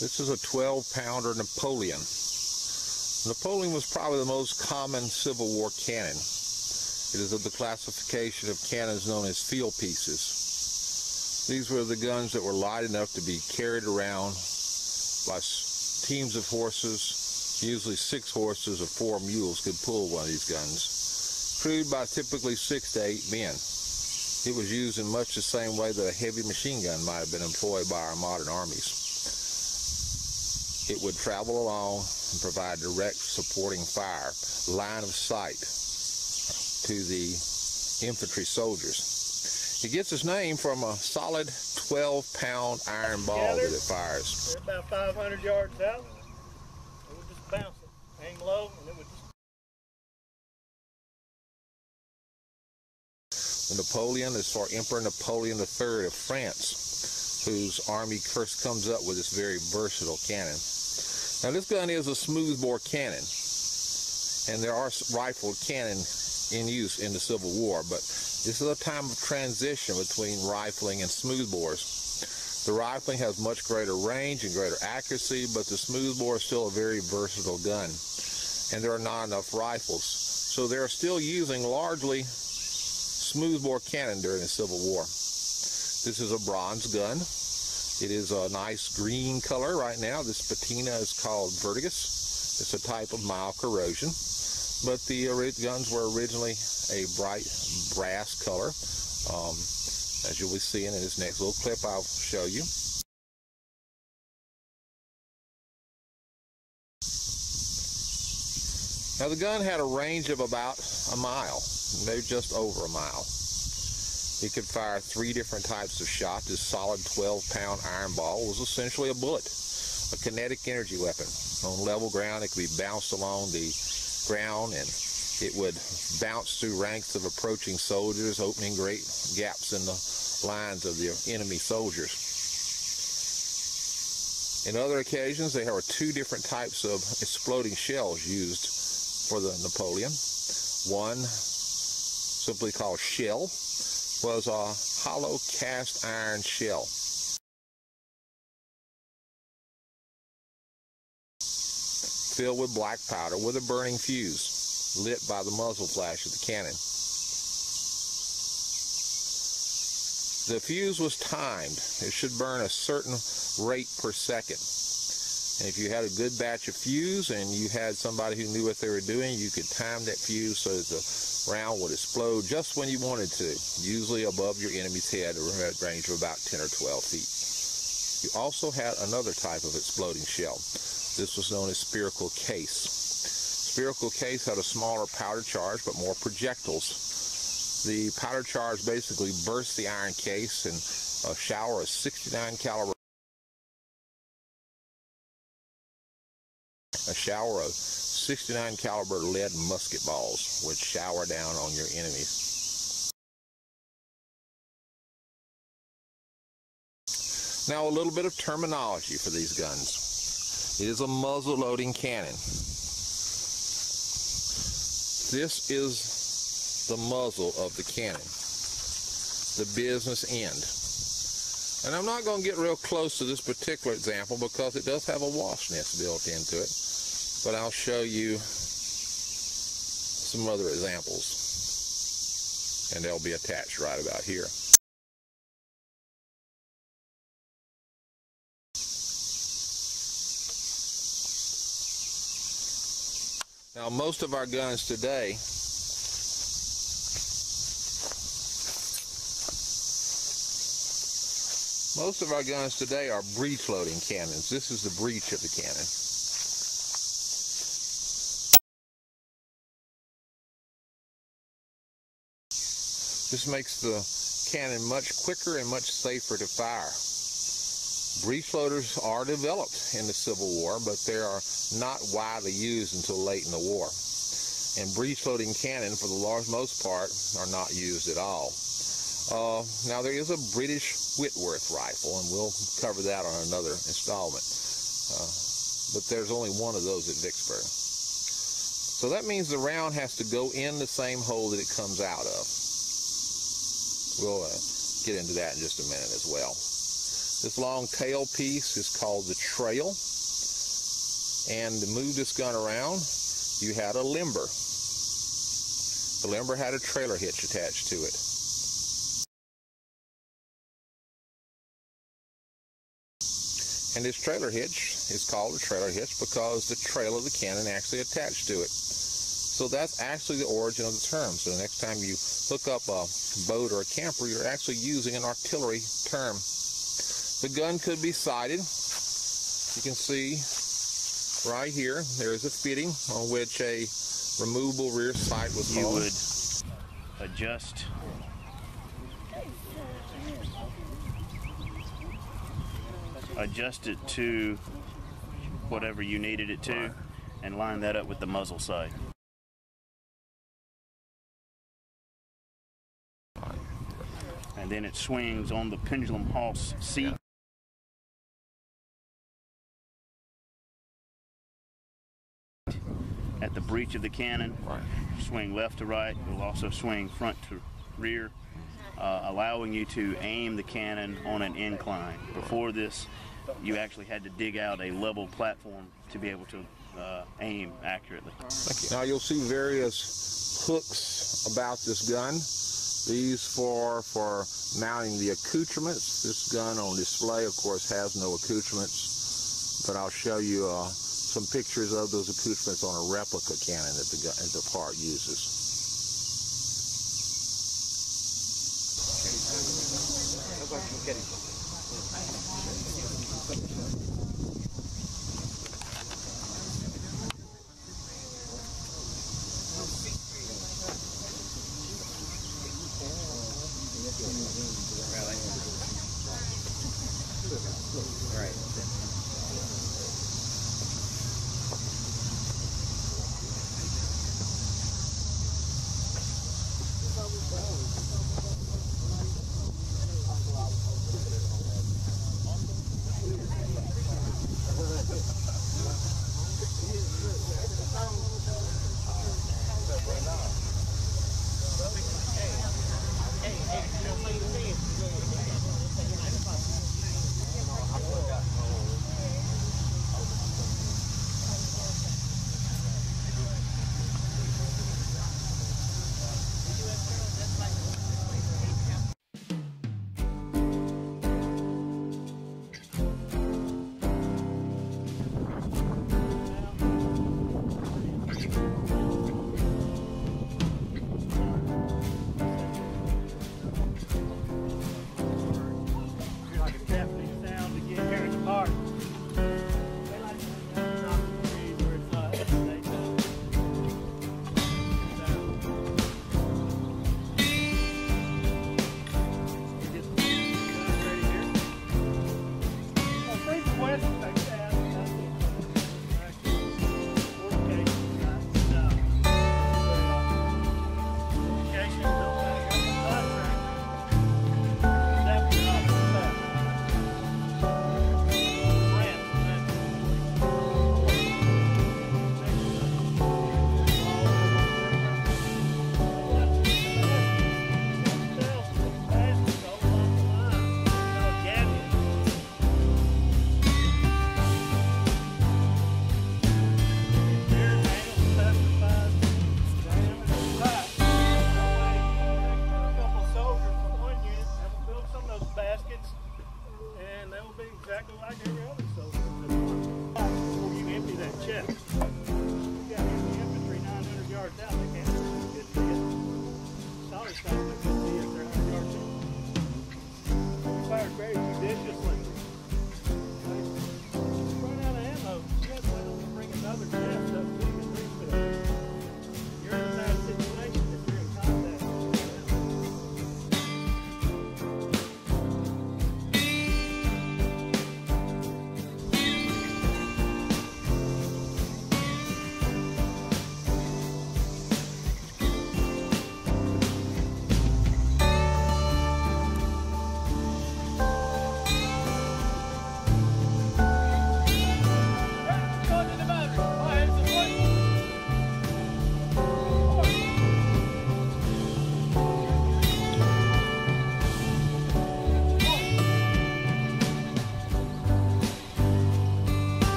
This is a 12-pounder Napoleon. Napoleon was probably the most common Civil War cannon. It is of the classification of cannons known as field pieces. These were the guns that were light enough to be carried around by teams of horses. Usually 6 horses or 4 mules could pull one of these guns, crewed by typically 6 to 8 men. It was used in much the same way that a heavy machine gun might have been employed by our modern armies. It would travel along and provide direct supporting fire, line of sight to the infantry soldiers. It gets its name from a solid 12-pound iron ball that it fires. They're about 500 yards out. It would just bounce it, hang low, and it would just... The Napoleon is for Emperor Napoleon III of France, whose army first comes up with this very versatile cannon. Now this gun is a smoothbore cannon, and there are rifled cannon in use in the Civil War, but this is a time of transition between rifling and smoothbores. The rifling has much greater range and greater accuracy, but the smoothbore is still a very versatile gun, and there are not enough rifles. So they're still using largely smoothbore cannon during the Civil War. This is a bronze gun. It is a nice green color right now. This patina is called verdigris. It's a type of mild corrosion, but the guns were originally a bright brass color, as you'll be seeing in this next little clip I'll show you. Now the gun had a range of about a mile, maybe just over a mile. It could fire 3 different types of shot. This solid 12-pound iron ball was essentially a bullet, a kinetic energy weapon. On level ground, it could be bounced along the ground, and it would bounce through ranks of approaching soldiers, opening great gaps in the lines of the enemy soldiers. In other occasions, there were 2 different types of exploding shells used for the Napoleon. One, simply called shell, was a hollow cast iron shell. Filled with black powder with a burning fuse, lit by the muzzle flash of the cannon. The fuse was timed. It should burn a certain rate per second. And if you had a good batch of fuse and you had somebody who knew what they were doing, you could time that fuse so that the round would explode just when you wanted to, usually above your enemy's head, a range of about 10 or 12 feet. You also had another type of exploding shell. This was known as spherical case. Spherical case had a smaller powder charge but more projectiles. The powder charge basically burst the iron case, and a shower of 69 caliber lead musket balls would shower down on your enemies. Now a little bit of terminology for these guns. It is a muzzle loading cannon. This is the muzzle of the cannon, the business end. And I'm not going to get real close to this particular example because it does have a wasp nest built into it. But I'll show you some other examples, and they'll be attached right about here. Now, most of our guns today are breech loading cannons. This is the breech of the cannon. This makes the cannon much quicker and much safer to fire. Breech loaders are developed in the Civil War, but they are not widely used until late in the war. And breech loading cannon, for the most part, are not used at all. Now there is a British Whitworth rifle, and we'll cover that on another installment. But there's only one of those at Vicksburg. So that means the round has to go in the same hole that it comes out of. We'll get into that in just a minute as well. This long tail piece is called the trail. And to move this gun around, you had a limber. The limber had a trailer hitch attached to it. And this trailer hitch is called a trailer hitch because the trail of the cannon actually attached to it. So that's actually the origin of the term. So the next time you hook up a boat or a camper, you're actually using an artillery term. The gun could be sighted. You can see right here, there's a fitting on which a removable rear sight was you hung. would adjust it to whatever you needed it to, and line that up with the muzzle sight. And then it swings on the pendulum Hawse seat. At the breech of the cannon, swing left to right. It will also swing front to rear, allowing you to aim the cannon on an incline. Before this, you actually had to dig out a level platform to be able to aim accurately. Now you'll see various hooks about this gun. These for mounting the accoutrements. This gun on display, of course, has no accoutrements, but I'll show you some pictures of those accoutrements on a replica cannon that the part uses.